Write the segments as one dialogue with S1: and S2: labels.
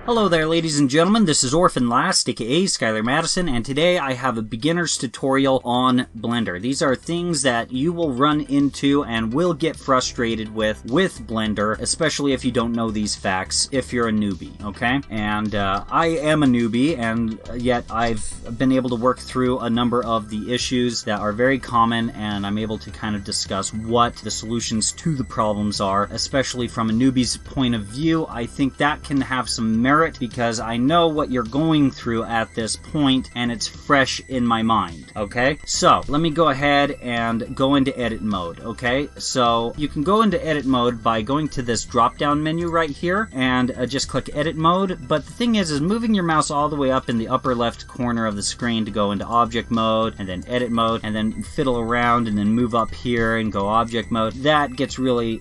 S1: Hello there, ladies and gentlemen. This is Orphan Last, aka Skylar Madison, and today I have a beginner's tutorial on Blender. These are things that you will run into and will get frustrated with Blender, especially if you don't know these facts, if you're a newbie, okay? And I am a newbie, and yet I've been able to work through a number of the issues that are very common, and I'm able to kind of discuss what the solutions to the problems are, especially from a newbie's point of view. I think that can have some merit because I know what you're going through at this point and it's fresh in my mind, okay? So let me go ahead and go into edit mode, okay? So you can go into edit mode by going to this drop down menu right here and just click edit mode, but the thing is moving your mouse all the way up in the upper left corner of the screen to go into object mode and then edit mode and then fiddle around and then move up here and go object mode. That gets really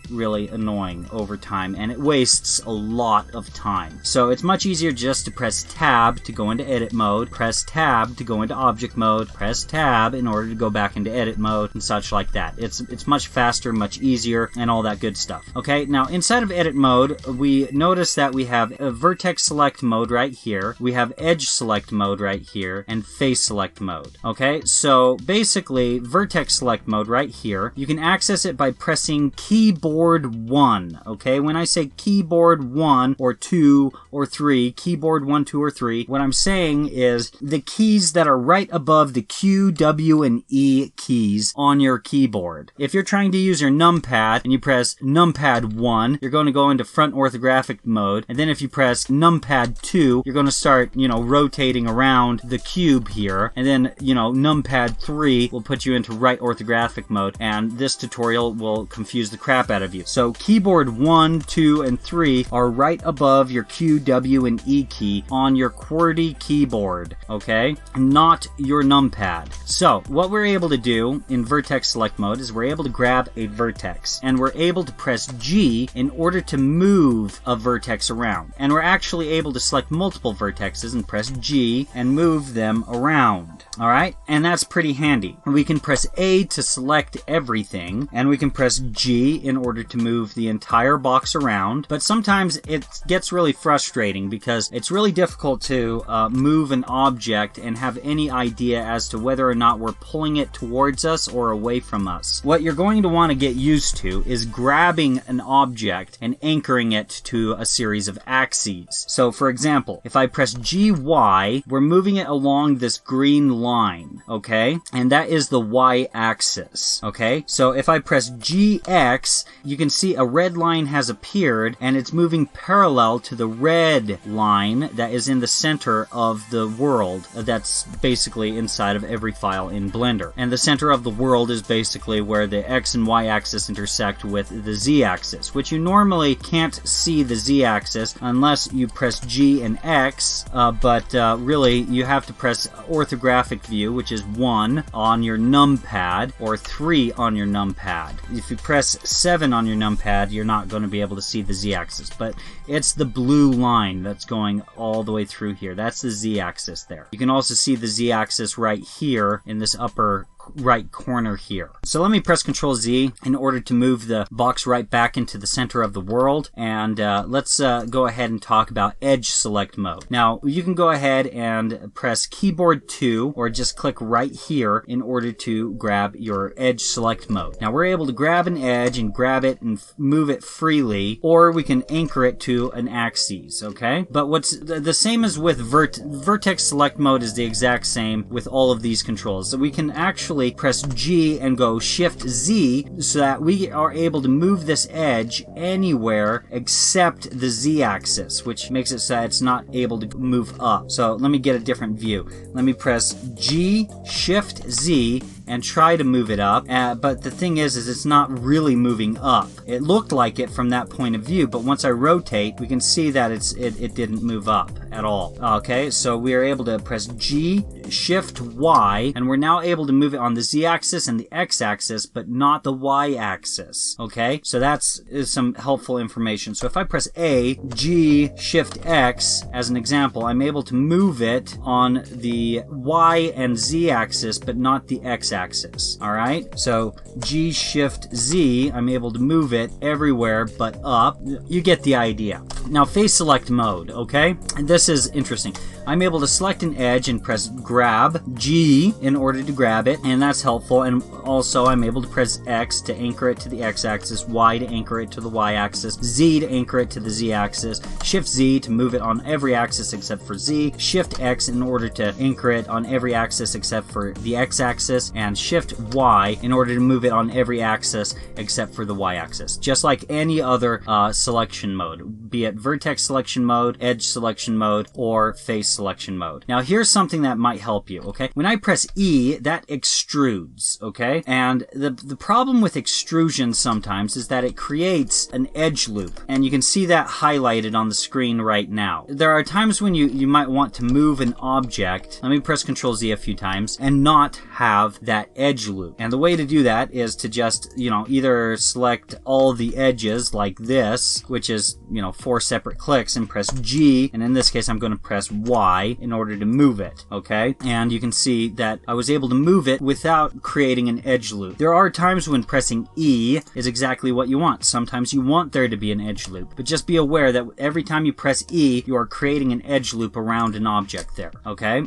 S1: annoying over time and it wastes a lot of time. So it's much easier just to press tab to go into edit mode, press tab to go into object mode, press tab in order to go back into edit mode and such like that. It's much faster, much easier, and all that good stuff. Okay, now inside of edit mode, we notice that we have a vertex select mode right here, we have edge select mode right here, and face select mode. Okay, so basically vertex select mode right here, you can access it by pressing keyboard 1. Okay, when I say keyboard 1 or 2 or 3, keyboard 1, 2, or 3, what I'm saying is the keys that are right above the Q, W, and E keys on your keyboard. If you're trying to use your numpad and you press numpad 1, you're going to go into front orthographic mode, and then if you press numpad 2, you're going to start, rotating around the cube here, and then, numpad 3 will put you into right orthographic mode, and this tutorial will confuse the crap out of you. So keyboard 1, 2, and 3 are right above your Q, W, and E key on your QWERTY keyboard, okay? Not your numpad. So what we're able to do in vertex select mode is we're able to grab a vertex and we're able to press G in order to move a vertex around. And we're actually able to select multiple vertexes and press G and move them around. Alright, and that's pretty handy. We can press A to select everything, and we can press G in order to move the entire box around, but sometimes it gets really frustrating because it's really difficult to move an object and have any idea as to whether or not we're pulling it towards us or away from us. What you're going to want to get used to is grabbing an object and anchoring it to a series of axes. So for example, if I press GY, we're moving it along this green line, okay? And that is the y-axis, okay? So if I press GX, you can see a red line has appeared and it's moving parallel to the red line that is in the center of the world that's basically inside of every file in Blender. And the center of the world is basically where the X and Y axis intersect with the Z axis, which you normally can't see the Z axis unless you press G and X, but really you have to press orthographic view, which is 1 on your numpad or 3 on your numpad. If you press 7 on your numpad, you're not going to be able to see the Z axis, but it's the blue line that's going all the way through here. That's the Z axis there. You can also see the Z axis right here in this upper right corner here. So let me press Ctrl Z in order to move the box right back into the center of the world, and let's go ahead and talk about edge select mode. Now you can go ahead and press keyboard 2 or just click right here in order to grab your edge select mode. Now we're able to grab an edge and grab it and move it freely, or we can anchor it to an axis, okay? But what's the same as with vertex select mode is the exact same with all of these controls. So we can actually press G and go Shift Z so that we are able to move this edge anywhere except the Z axis, which makes it so that it's not able to move up. So let me get a different view. Let me press G, Shift Z, and try to move it up, but the thing is it's not really moving up. It looked like it from that point of view, but once I rotate, we can see that it didn't move up at all. Okay, so we are able to press G, Shift Y, and we're now able to move it on the Z axis and the X axis, but not the Y axis. Okay, so that's some helpful information. So if I press A, G, Shift X, as an example, I'm able to move it on the Y and Z axis, but not the X axis. Alright, so G, Shift Z, I'm able to move it everywhere but up. You get the idea. Now face select mode, okay? And this is interesting. I'm able to select an edge and press grab, G in order to grab it, and that's helpful. And also I'm able to press X to anchor it to the X-axis, Y to anchor it to the Y-axis, Z to anchor it to the Z-axis, Shift Z to move it on every axis except for Z, Shift X in order to anchor it on every axis except for the X-axis, and Shift Y in order to move it on every axis except for the Y-axis. Just like any other selection mode, be it vertex selection mode, edge selection mode, or face selection mode. Now here's something that might help you, okay? When I press E, that extrudes, okay? And the problem with extrusion sometimes is that it creates an edge loop, and you can see that highlighted on the screen right now. There are times when you might want to move an object, let me press Ctrl Z a few times, and not have that edge loop. And the way to do that is to just, either select all the edges like this, which is, 4 separate clicks, and press G, and in this case I'm going to press Y in order to move it, okay? And you can see that I was able to move it without creating an edge loop. There are times when pressing E is exactly what you want. Sometimes you want there to be an edge loop, but just be aware that every time you press E, you are creating an edge loop around an object there, okay?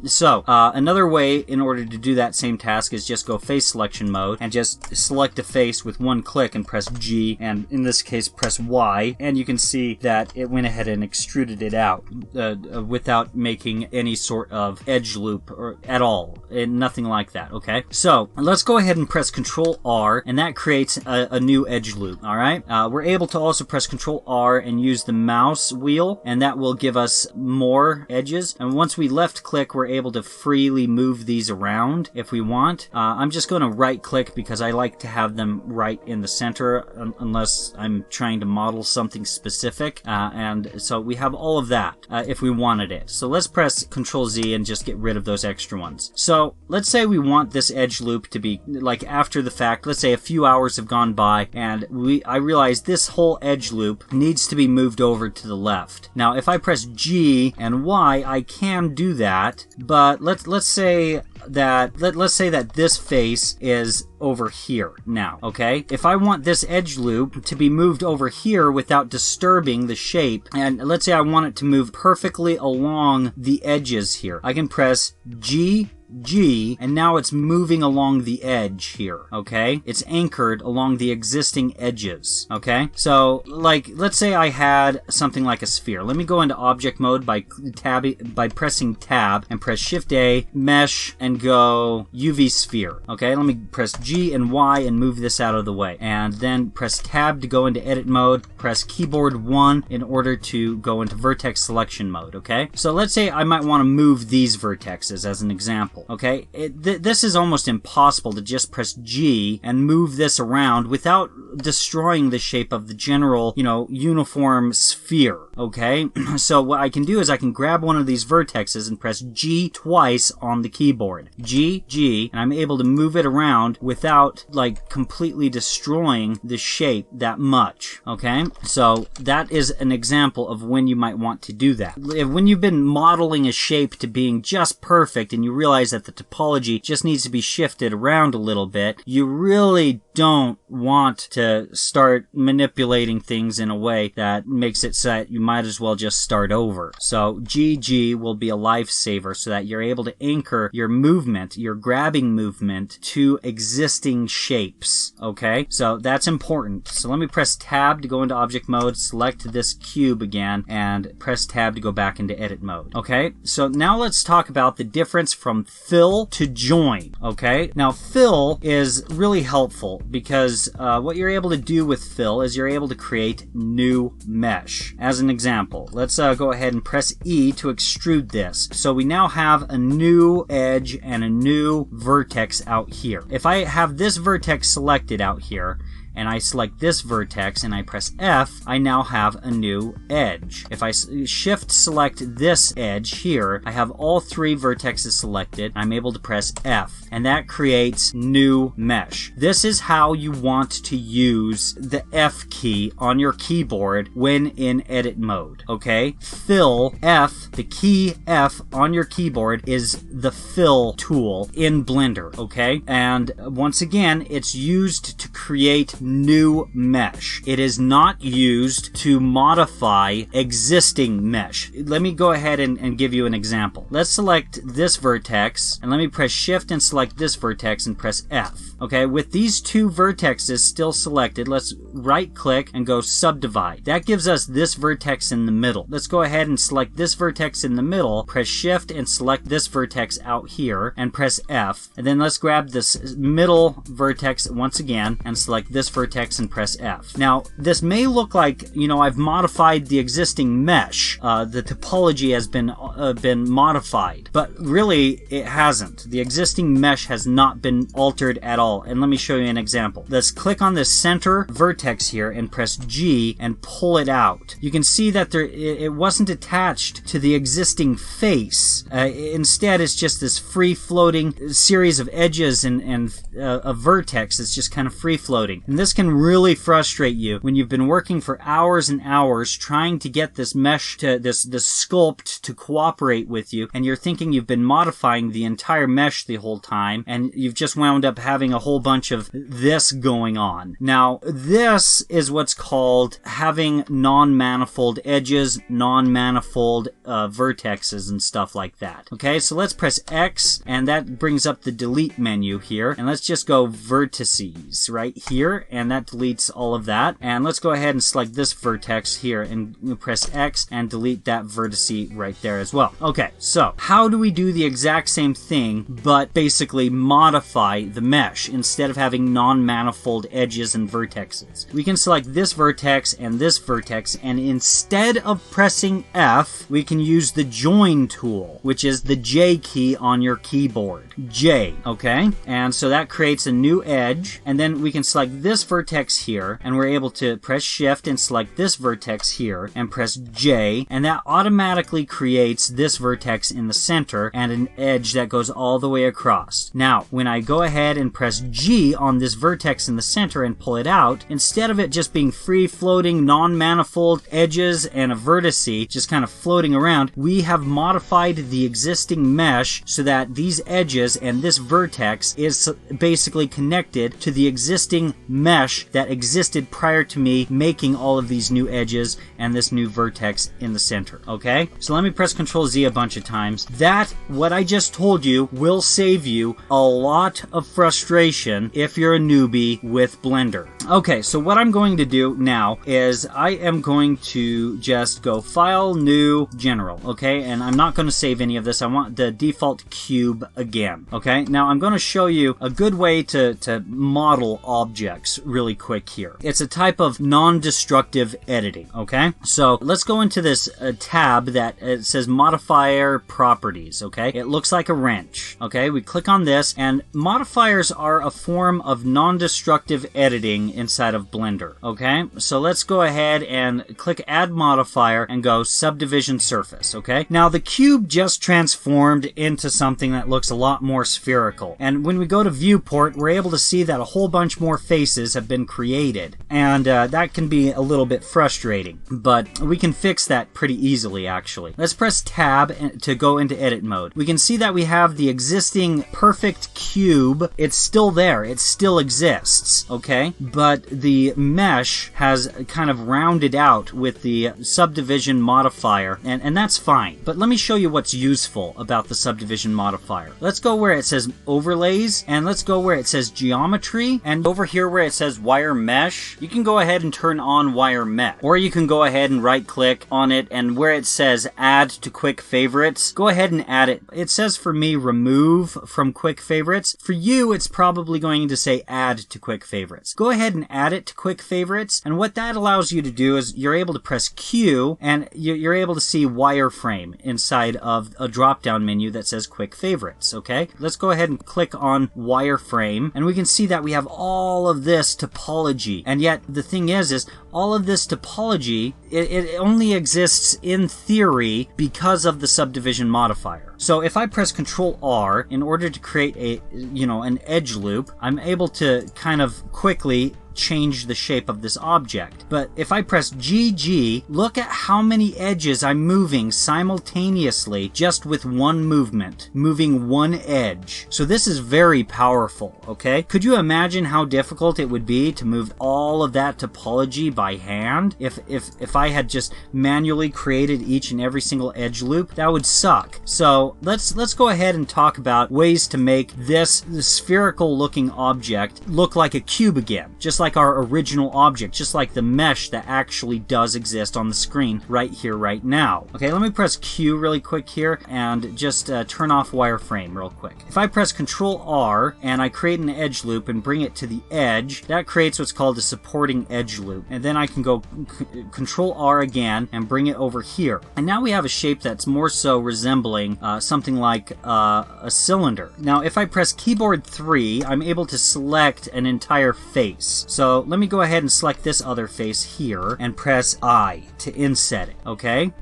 S1: So, another way in order to do that same task is just go face selection mode and just select a face with one click and press G, and in this case press Y, and you can see that it went ahead and extruded it out without making any sort of edge loop or at all, nothing like that, okay? So, let's go ahead and press Control R, and that creates a new edge loop, alright? We're able to also press Control R and use the mouse wheel, and that will give us more edges, and once we left click, we're able to freely move these around if we want. I'm just going to right click because I like to have them right in the center unless I'm trying to model something specific, and so we have all of that if we wanted it. So let's press Ctrl Z and just get rid of those extra ones. So let's say we want this edge loop to be like after the fact. Let's say a few hours have gone by and I realize this whole edge loop needs to be moved over to the left. Now if I press G and Y, I can do that, but let's say that this face is over here now, okay? If I want this edge loop to be moved over here without disturbing the shape, and let's say I want it to move perfectly along the edges here, I can press G, and now it's moving along the edge here, okay? It's anchored along the existing edges, okay? So, like, let's say I had something like a sphere. Let me go into object mode by pressing tab and press Shift A, mesh, and go UV sphere, okay? Let me press G and Y and move this out of the way. And then press tab to go into edit mode, press keyboard 1 in order to go into vertex selection mode, okay? So let's say I might want to move these vertexes as an example. Okay, this is almost impossible to just press G and move this around without destroying the shape of the general, uniform sphere, okay? So what I can do is I can grab one of these vertexes and press G twice on the keyboard. G, and I'm able to move it around without, like, completely destroying the shape that much, okay? So that is an example of when you might want to do that. When you've been modeling a shape to being just perfect and you realize that the topology just needs to be shifted around a little bit, you really don't want to start manipulating things in a way that makes it so that you might as well just start over. So GG will be a lifesaver so that you're able to anchor your movement, your grabbing movement, to existing shapes, okay? So that's important. So let me press tab to go into object mode, select this cube again, and press tab to go back into edit mode, okay? So now let's talk about the difference from fill to join, okay? Now fill is really helpful because what you're able to do with fill is you're able to create new mesh. As an example, let's go ahead and press E to extrude this. So we now have a new edge and a new vertex out here. If I have this vertex selected out here, and I select this vertex and I press F, I now have a new edge. If I shift select this edge here, I have all 3 vertexes selected. I'm able to press F, and that creates new mesh. This is how you want to use the F key on your keyboard when in edit mode, okay? Fill, F, the key F on your keyboard is the fill tool in Blender, okay? And once again, it's used to create new mesh. It is not used to modify existing mesh. Let me go ahead and give you an example. Let's select this vertex, and let me press Shift and select this vertex and press F. Okay, with these two vertexes still selected, let's right click and go subdivide. That gives us this vertex in the middle. Let's go ahead and select this vertex in the middle, press Shift and select this vertex out here and press F. And then let's grab this middle vertex once again and select this vertex and press F. Now, this may look like, you know, I've modified the existing mesh. The topology has been modified, but really it hasn't. The existing mesh has not been altered at all. And let me show you an example. Let's click on this center vertex here and press G and pull it out. You can see that it wasn't attached to the existing face. Instead, it's just this free-floating series of edges and a vertex that's just kind of free-floating. And this can really frustrate you when you've been working for hours and hours trying to get this mesh to this sculpt to cooperate with you, and you're thinking you've been modifying the entire mesh the whole time, and you've just wound up having a whole bunch of this going on. Now, this is what's called having non-manifold edges, non-manifold vertexes and stuff like that. Okay, so let's press X, and that brings up the delete menu here, and let's just go vertices right here, and that deletes all of that. And let's go ahead and select this vertex here and press X and delete that vertice right there as well. Okay, so how do we do the exact same thing but basically modify the mesh instead of having non-manifold edges and vertexes? We can select this vertex, and instead of pressing F, we can use the join tool, which is the J key on your keyboard. J, okay? And so that creates a new edge, and then we can select this vertex here, and we're able to press Shift and select this vertex here, and press J, and that automatically creates this vertex in the center and an edge that goes all the way across. Now, when I go ahead and press G on this vertex in the center and pull it out, instead of it just being free-floating, non-manifold edges and a vertice just kind of floating around, we have modified the existing mesh so that these edges and this vertex is basically connected to the existing mesh that existed prior to me making all of these new edges and this new vertex in the center. Okay, so let me press Ctrl Z a bunch of times. That, what I just told you, will save you a lot of frustration if you're a newbie with Blender. Okay, so what I'm going to do now is I am going to just go File, New, General, okay? And I'm not going to save any of this. I want the default cube again, okay? Now I'm going to show you a good way to model objects really quick here. It's a type of non-destructive editing, okay? So let's go into this tab that it says Modifier Properties, okay? It looks like a wrench, okay? We click on this, and modifiers are a form of non-destructive editing inside of Blender, okay? So let's go ahead and click Add Modifier and go Subdivision Surface, okay? Now the cube just transformed into something that looks a lot more spherical, and when we go to Viewport, we're able to see that a whole bunch more faces have been created, and that can be a little bit frustrating, but we can fix that pretty easily actually. Let's press Tab to go into edit mode. We can see that we have the existing perfect cube. It's still there, it still exists, okay? But the mesh has kind of rounded out with the subdivision modifier, and that's fine. But let me show you what's useful about the subdivision modifier. Let's go where it says Overlays, and let's go where it says Geometry, and over here where it says Wire Mesh, you can go ahead and turn on Wire Mesh. Or you can go ahead and right click on it, and where it says Add to Quick Favorites, go ahead and add it. It says for me Remove from Quick Favorites. For you, it's probably going to say Add to Quick Favorites. Go ahead and add it to Quick Favorites, and what that allows you to do is you're able to press Q, and you're able to see wireframe inside of a drop-down menu that says Quick Favorites, okay? Let's go ahead and click on wireframe, and we can see that we have all of this topology, and yet the thing is all of this topology, it only exists in theory because of the subdivision modifier. So if I press Ctrl R in order to create an edge loop, I'm able to kind of quickly change the shape of this object. But if I press GG, look at how many edges I'm moving simultaneously just with one movement, moving one edge. So this is very powerful, okay? Could you imagine how difficult it would be to move all of that topology by hand? If I had just manually created each and every single edge loop, that would suck. So let's go ahead and talk about ways to make this spherical looking object look like a cube again, just like our original object, just like the mesh that actually does exist on the screen right here, right now. Okay, let me press Q really quick here and just turn off wireframe real quick. If I press Control R and I create an edge loop and bring it to the edge, that creates what's called a supporting edge loop. And then I can go Control R again and bring it over here. And now we have a shape that's more so resembling something like a cylinder. Now, if I press keyboard 3, I'm able to select an entire face. So let me go ahead and select this other face here and press I to inset it, okay?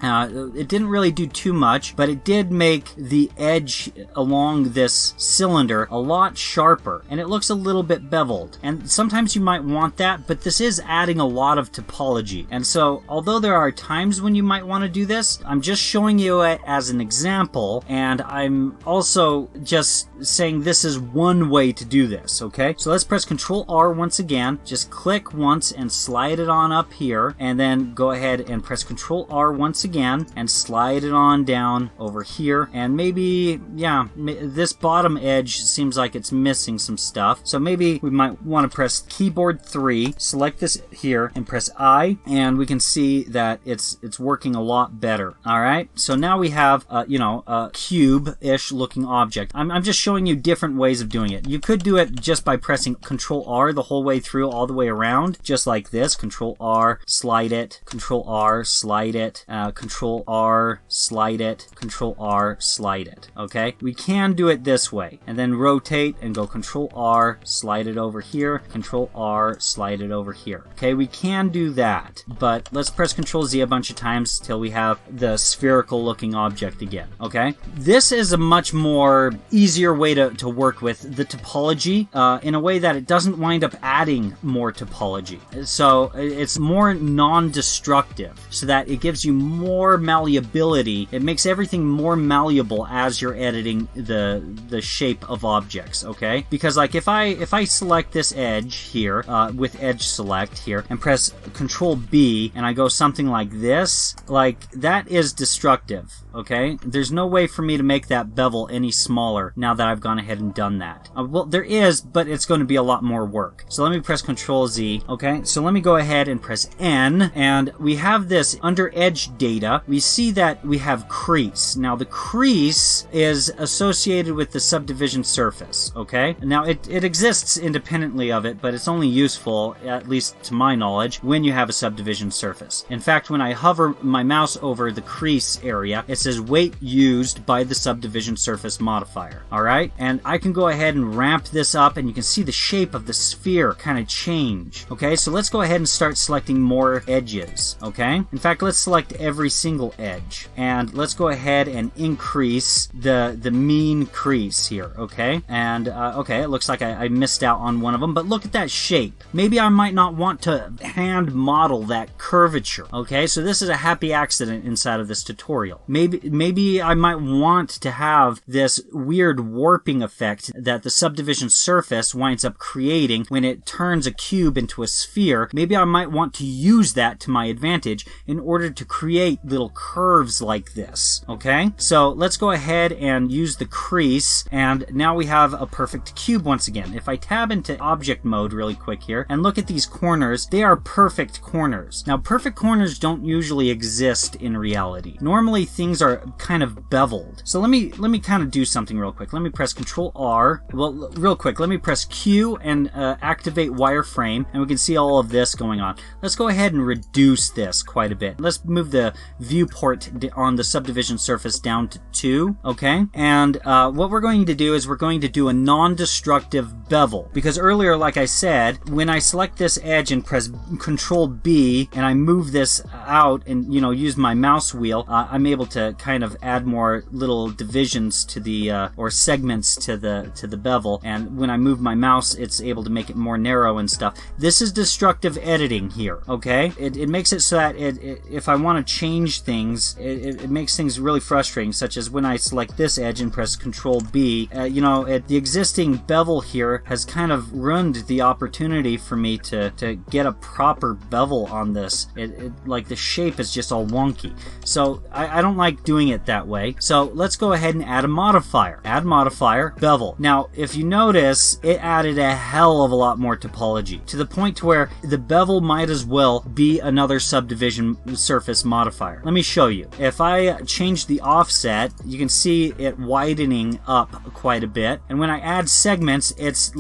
S1: It didn't really do too much, but it did make the edge along this cylinder a lot sharper, and it looks a little bit beveled. And sometimes you might want that, but this is adding a lot of topology. And so, although there are times when you might want to do this, I'm just showing you it as an example, and I'm also just saying this is one way to do this, okay? So let's press Control R once again, just click once and slide it on up here, and then go ahead and press Control R once again and slide it on down over here. And maybe, yeah, this bottom edge seems like it's missing some stuff, so maybe we might want to press keyboard 3, select this here, and press I, and we can see that it's working a lot better. All right, so now we have a cube-ish looking object. I'm just showing you different ways of doing it. You could do it just by pressing Control R the whole way through, all the way around, just like this. Control R, slide it, Control R, slide it, Control R, slide it, Control R, slide it. Okay, we can do it this way, and then rotate and go Control R, slide it over here, Control R, slide it over here. Okay, we can do that, but let's press Control Z a bunch of times till we have the spherical looking object again. Okay, this is a much more easier way to work with the topology in a way that it doesn't wind up adding more topology. So it's more non-destructive, so that it gives you more malleability. It makes everything more malleable as you're editing the shape of objects, okay? Because like if I select this edge here with edge select here and press Control B and I go something like this, like that is destructive, okay? There's no way for me to make that bevel any smaller now that I've gone ahead and done that. Well, there is, but it's going to be a lot more work. So let me press Control Z, okay? So let me go ahead and press N, and we have this under edge data. We see that we have crease. Now the crease is associated with the subdivision surface, okay? Now it exists independently of it, but it's only useful, at least to my knowledge, when you have a subdivision surface. In fact, when I hover my mouse over the crease area, it says weight used by the subdivision surface modifier, alright? And I can go ahead and ramp this up, and you can see the shape of the sphere kind of change, okay? So let's go ahead and start selecting more edges, okay? In fact, let's select every single edge, and let's go ahead and increase the mean crease here, okay? And okay, it looks like I missed out on one of them, but look at that shape. Maybe I might not want to hand model that curvature, okay? So this is a happy accident inside of this tutorial. Maybe I might want to have this weird warping effect that the subdivision surface winds up creating when it turns a cube into a sphere. Maybe I might want to use that to my advantage in order to create little curves like this, okay? So let's go ahead and use the crease, and now we have a perfect cube once again. If I tab into object mode really quick here and look at these corners, they are perfect corners. Now, perfect corners don't usually exist in reality. Normally things are kind of beveled. So let me kind of do something real quick. Let me press Control R. Well, real quick, let me press Q and activate wireframe, and we can see all of this going on. Let's go ahead and reduce this quite a bit. Let's move the viewport on the subdivision surface down to 2, okay? And what we're going to do is we're going to do a non-destructive bevel, because earlier, like I said, when I select this edge and press Control B and I move this out and use my mouse wheel, I'm able to kind of add more little divisions to the or segments to the bevel, and when I move my mouse, it's able to make it more narrow and stuff. This is destructive editing here, okay? It makes it so that if I want to change things, it makes things really frustrating, such as when I select this edge and press Control B, you know, the existing bevel here has kind of ruined the opportunity for me to get a proper bevel on this. Like the shape is just all wonky. So I don't like doing it that way. So let's go ahead and add a modifier. Add modifier, bevel. Now, if you notice, it added a hell of a lot more topology, to the point to where the bevel might as well be another subdivision surface modifier. Let me show you. If I change the offset, you can see it widening up quite a bit. And when I add segments, it's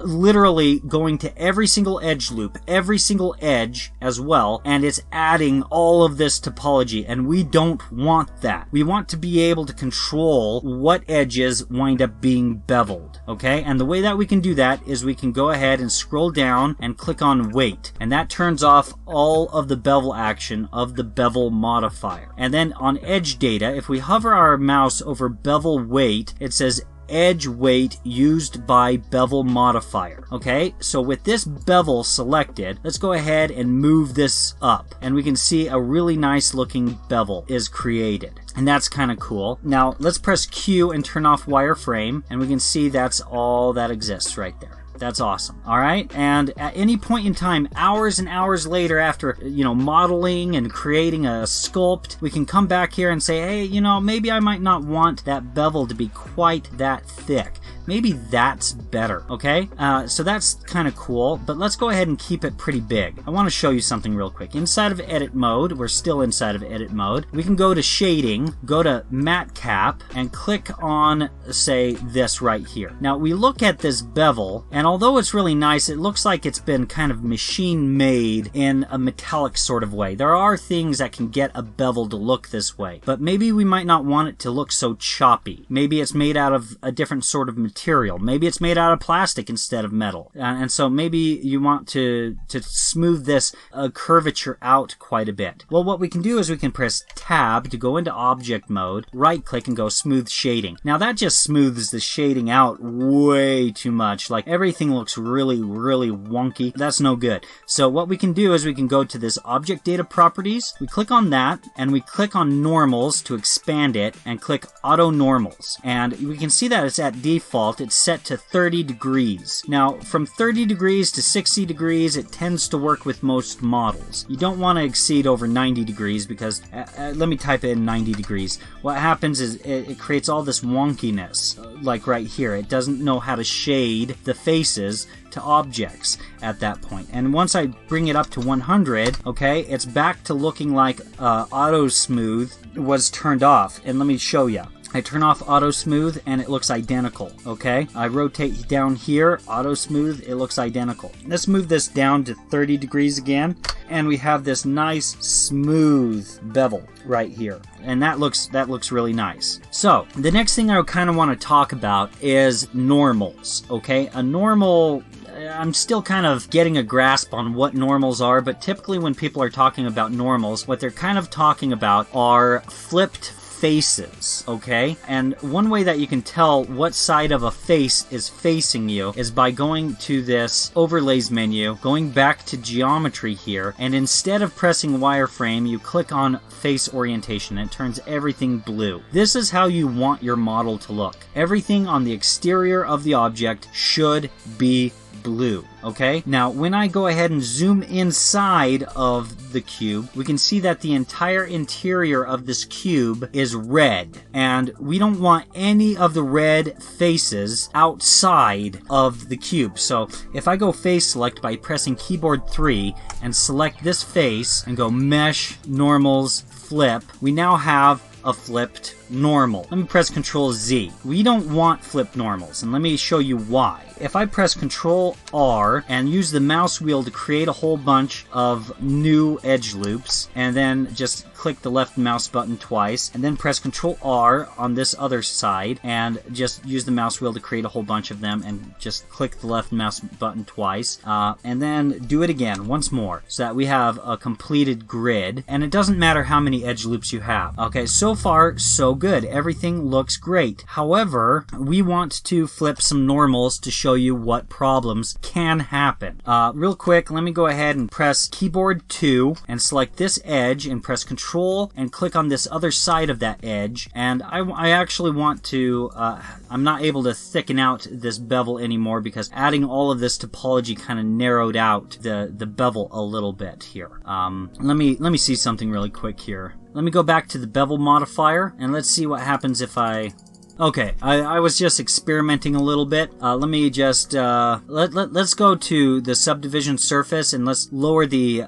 S1: literally going to every single edge loop, every single edge as well, and it's adding all of this topology, and we don't want that. We want to be able to control what edges wind up being beveled, okay? And the way that we can do that is we can go ahead and scroll down and click on weight, and that turns off all of the bevel action of the bevel modifier. And then on edge data, if we hover our mouse over bevel weight, it says edge weight used by bevel modifier. Okay, so with this bevel selected, let's go ahead and move this up, and we can see a really nice looking bevel is created. And that's kind of cool. Now let's press Q and turn off wireframe, and we can see that's all that exists right there. That's awesome. All right. And at any point in time, hours and hours later, after, you know, modeling and creating a sculpt, we can come back here and say, hey, you know, maybe I might not want that bevel to be quite that thick. Maybe that's better, okay? So that's kind of cool, but let's go ahead and keep it pretty big. I want to show you something real quick. Inside of edit mode, we're still inside of edit mode. We can go to shading, go to matte cap, and click on, say, this right here. Now, we look at this bevel, and although it's really nice, it looks like it's been kind of machine made in a metallic sort of way. There are things that can get a bevel to look this way, but maybe we might not want it to look so choppy. Maybe it's made out of a different sort of material. Maybe it's made out of plastic instead of metal. And so maybe you want to smooth this curvature out quite a bit. Well, what we can do is we can press Tab to go into object mode, right click and go smooth shading. Now that just smooths the shading out way too much. Like everything looks really, really wonky. That's no good. So what we can do is we can go to this object data properties. We click on that and we click on normals to expand it and click auto normals. And we can see that it's at default. It's set to 30 degrees. Now, from 30 degrees to 60 degrees, it tends to work with most models. You don't want to exceed over 90 degrees because, let me type in 90 degrees. What happens is it creates all this wonkiness, like right here. It doesn't know how to shade the faces to objects at that point. And once I bring it up to 100, okay, it's back to looking like auto smooth was turned off. And let me show you. I turn off auto smooth and it looks identical, okay? I rotate down here, auto smooth, it looks identical. Let's move this down to 30 degrees again, and we have this nice smooth bevel right here. And that looks really nice. So, the next thing I kind of want to talk about is normals, okay? A normal, I'm still kind of getting a grasp on what normals are, but typically when people are talking about normals, what they're kind of talking about are flipped faces, okay? And one way that you can tell what side of a face is facing you is by going to this overlays menu, going back to geometry here, and instead of pressing wireframe, you click on face orientation and it turns everything blue. This is how you want your model to look. Everything on the exterior of the object should be blue, okay? Now, when I go ahead and zoom inside of the cube, we can see that the entire interior of this cube is red, and we don't want any of the red faces outside of the cube. So if I go face select by pressing keyboard 3 and select this face and go mesh, normals, flip, we now have a flipped normal. Let me press Control Z. We don't want flipped normals, and let me show you why. If I press Control R and use the mouse wheel to create a whole bunch of new edge loops, and then just click the left mouse button twice, and then press Control R on this other side, and just use the mouse wheel to create a whole bunch of them, and just click the left mouse button twice, and then do it again once more, so that we have a completed grid, and it doesn't matter how many edge loops you have. Okay, so far, so good. Everything looks great. However, we want to flip some normals to show you what problems can happen. Real quick, let me go ahead and press keyboard 2 and select this edge and press Control and click on this other side of that edge. And I actually want to, I'm not able to thicken out this bevel anymore because adding all of this topology kind of narrowed out the bevel a little bit here. Let me see something really quick here. Let me go back to the bevel modifier and let's see what happens if I... Okay, I was just experimenting a little bit. Let me just let's go to the subdivision surface and let's lower the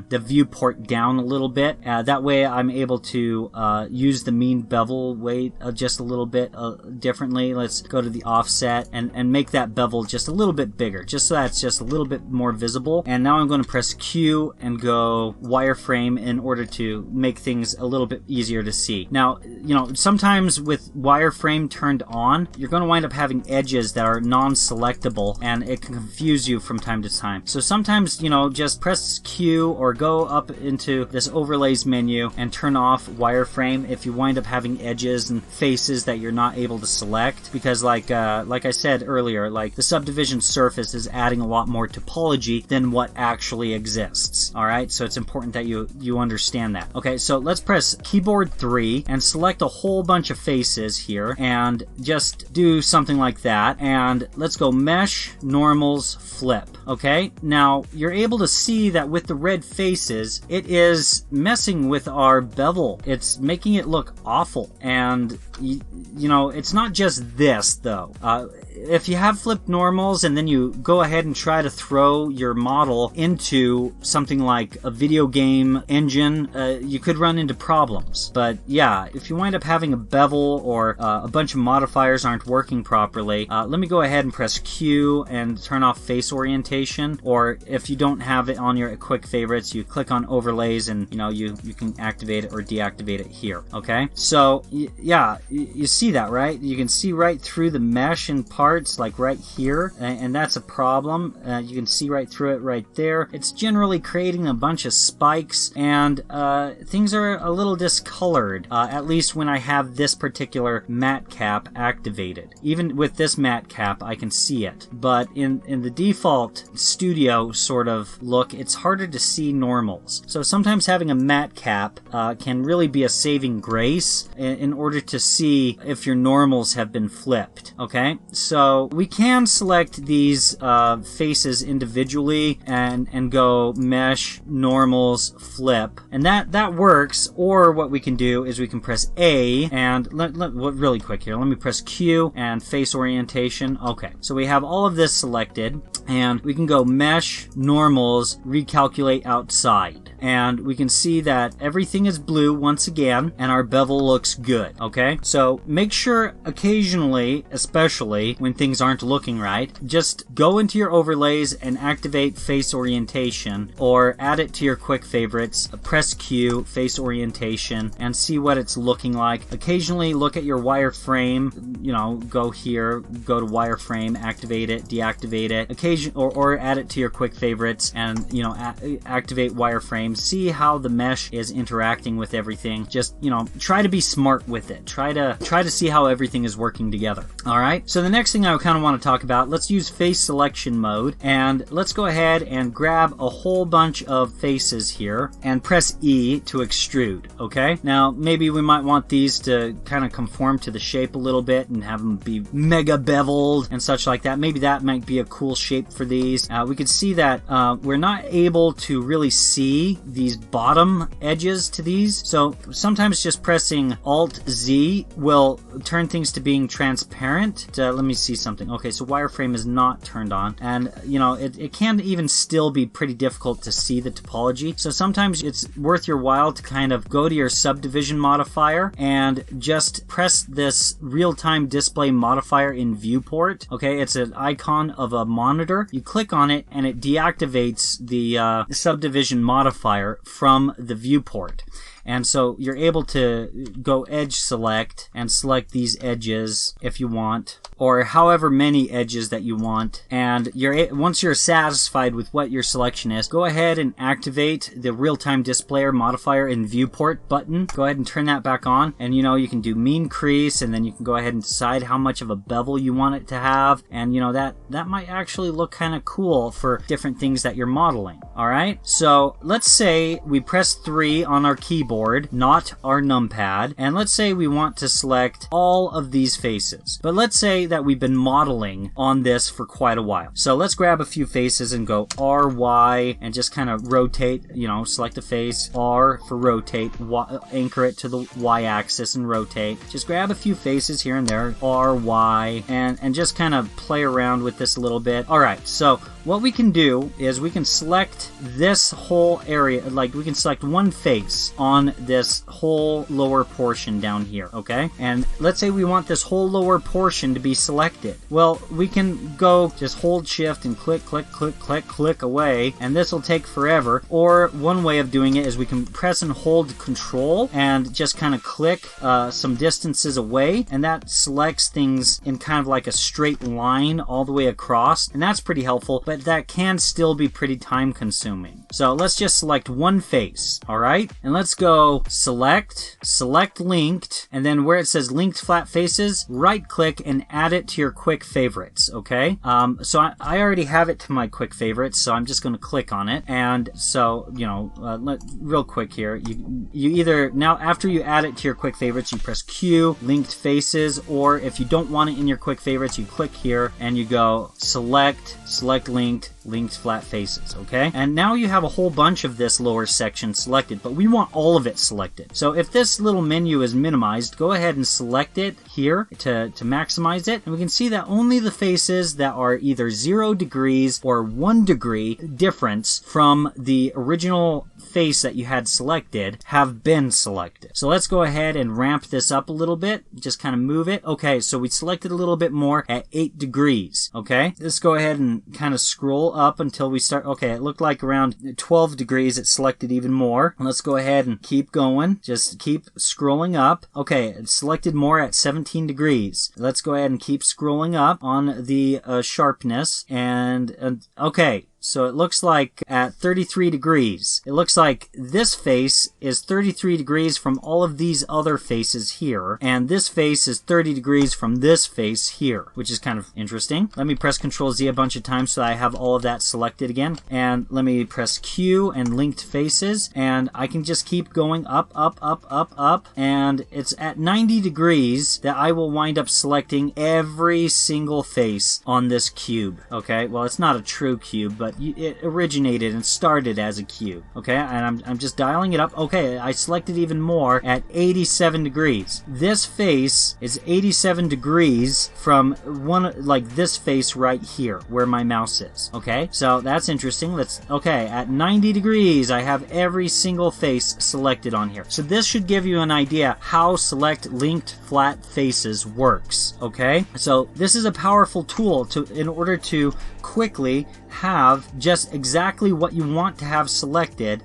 S1: viewport down a little bit. That way, I'm able to use the mean bevel weight just a little bit differently. Let's go to the offset and make that bevel just a little bit bigger, just so that's just a little bit more visible. And now I'm going to press Q and go wireframe in order to make things a little bit easier to see. Now, you know, sometimes with wireframe turned on, you're going to wind up having edges that are non-selectable and it can confuse you from time to time. So sometimes, you know, just press Q or go up into this overlays menu and turn off wireframe if you wind up having edges and faces that you're not able to select, because like I said earlier, like the subdivision surface is adding a lot more topology than what actually exists. Alright, so it's important that you understand that. Okay, so let's press keyboard 3 and select a whole bunch of faces here and just do something like that. And let's go mesh, normals, flip. Okay, now you're able to see that with the red faces, it is messing with our bevel. It's making it look awful. And you know, it's not just this though. If you have flipped normals and then you go ahead and try to throw your model into something like a video game engine, you could run into problems. But yeah, if you wind up having a bevel or a bunch of modifiers aren't working properly, let me go ahead and press Q and turn off face orientation. Or if you don't have it on your quick favorites, you click on overlays and you know you can activate it or deactivate it here. Okay, so yeah, you see that, right? You can see right through the mesh and parts, like right here, and that's a problem. You can see right through it right there. It's generally creating a bunch of spikes, and things are a little discolored, at least when I have this particular matte cap activated. Even with this matte cap, I can see it, but in the default studio sort of look, it's harder to see normals. So sometimes having a matte cap can really be a saving grace in order to see if your normals have been flipped. Okay, so we can select these faces individually and go mesh, normals, flip, and that works. Or what we can do is we can press A and really quick here, let me press Q and face orientation. Okay, so we have all of this selected and we can go mesh, normals, recalculate outside, and we can see that everything is blue once again and our bevel looks good. Okay, so make sure occasionally, especially when things aren't looking right, just go into your overlays and activate face orientation or add it to your quick favorites, press Q, face orientation, and see what it's looking like. Occasionally look at your wireframe, you know, go here, go to wireframe, activate it, deactivate it, or add it to your quick favorites and, you know, activate wireframe, see how the mesh is interacting with everything. Just, you know, try to be smart with it. Try to see how everything is working together. Alright, so the next thing I kind of want to talk about, let's use face selection mode, and let's go ahead and grab a whole bunch of faces here and press E to extrude. Okay, now maybe we might want these to kind of conform to the shape a little bit and have them be mega beveled and such like that. Maybe that might be a cool shape for these. We could see that we're not able to really see these bottom edges to these, so sometimes just pressing Alt Z will turn things to being transparent. Let me see something. Okay, so wireframe is not turned on, and you know it can even still be pretty difficult to see the topology. So sometimes it's worth your while to kind of go to your subdivision modifier and just press this real-time display modifier in viewport. Okay, it's an icon of a monitor. You click on it and it deactivates the subdivision modifier from the viewport. And so you're able to go edge select and select these edges if you want, or however many edges that you want. And once you're satisfied with what your selection is, go ahead and activate the real-time displayer modifier in viewport button. Go ahead and turn that back on, and you can do mean crease, and then you can go ahead and decide how much of a bevel you want it to have. And that might actually look kind of cool for different things that you're modeling. Alright, so let's say we press 3 on our keyboard, not our numpad, and let's say we want to select all of these faces. But let's say that we've been modeling on this for quite a while. So let's grab a few faces and go R, Y, and just kind of rotate, select a face, R for rotate, anchor it to the Y axis and rotate. Just grab a few faces here and there, R, Y, and just kind of play around with this a little bit. Alright, so what we can do is we can select this whole area, like we can select one face on this whole lower portion down here, okay? And let's say we want this whole lower portion to be selected. Well, we can go just hold shift and click, click, click, click, click away, and this will take forever. Or one way of doing it is we can press and hold control and just kind of click some distances away, and that selects things in kind of like a straight line all the way across, and that's pretty helpful, but that can still be pretty time consuming. So let's just select one face, alright? And let's go select linked, and then where it says linked flat faces, right click and add it to your quick favorites, okay? So I already have it to my quick favorites, so I'm just going to click on it. And so, real quick here, you either, now after you add it to your quick favorites, you press Q, linked faces, or if you don't want it in your quick favorites, you click here and you go select linked flat faces, okay? And now you have a whole bunch of this lower section selected, but we want all of it selected. So if this little menu is minimized, go ahead and select it here to maximize it, and we can see that only the faces that are either 0 degrees or 1 degree difference from the original face that you had selected have been selected. So let's go ahead and ramp this up a little bit, just kind of move it. Okay, so we selected a little bit more at 8 degrees, okay? Let's go ahead and kind of scroll up until we start. Okay, it looked like around 12 degrees it selected even more. Let's go ahead and keep going, just keep scrolling up. Okay, it selected more at 17 degrees. Let's go ahead and keep scrolling up on the sharpness, and okay, so it looks like at 33 degrees. It looks like this face is 33 degrees from all of these other faces here, and this face is 30 degrees from this face here, which is kind of interesting. Let me press Ctrl Z a bunch of times so I have all of that selected again, and let me press Q and linked faces, and I can just keep going up, up, up, up, up, and it's at 90 degrees that I will wind up selecting every single face on this cube, okay? Well, it's not a true cube, but it originated and started as a cube, okay? And I'm just dialing it up. Okay, I selected even more at 87 degrees. This face is 87 degrees from one, like this face right here where my mouse is, okay? So that's interesting. Okay, at 90 degrees I have every single face selected on here. So this should give you an idea how select linked flat faces works, okay? So this is a powerful tool in order to quickly have just exactly what you want to have selected.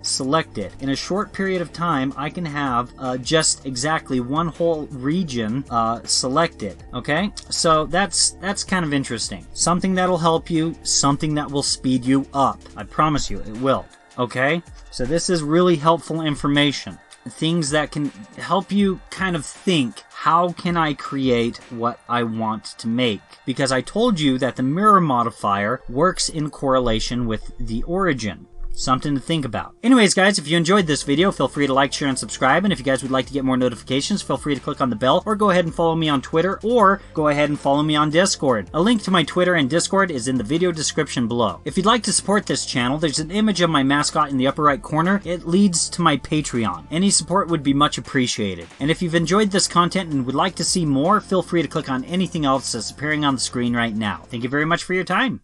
S1: In a short period of time, I can have just exactly one whole region selected, okay? So that's kind of interesting. Something that'll help you, something that will speed you up. I promise you, it will, okay? So this is really helpful information. Things that can help you kind of think, how can I create what I want to make? Because I told you that the mirror modifier works in correlation with the origin. Something to think about. Anyways, guys, if you enjoyed this video, feel free to like, share, and subscribe. And if you guys would like to get more notifications, feel free to click on the bell, or go ahead and follow me on Twitter, or go ahead and follow me on Discord. A link to my Twitter and Discord is in the video description below. If you'd like to support this channel, there's an image of my mascot in the upper right corner. It leads to my Patreon. Any support would be much appreciated. And if you've enjoyed this content and would like to see more, feel free to click on anything else that's appearing on the screen right now. Thank you very much for your time.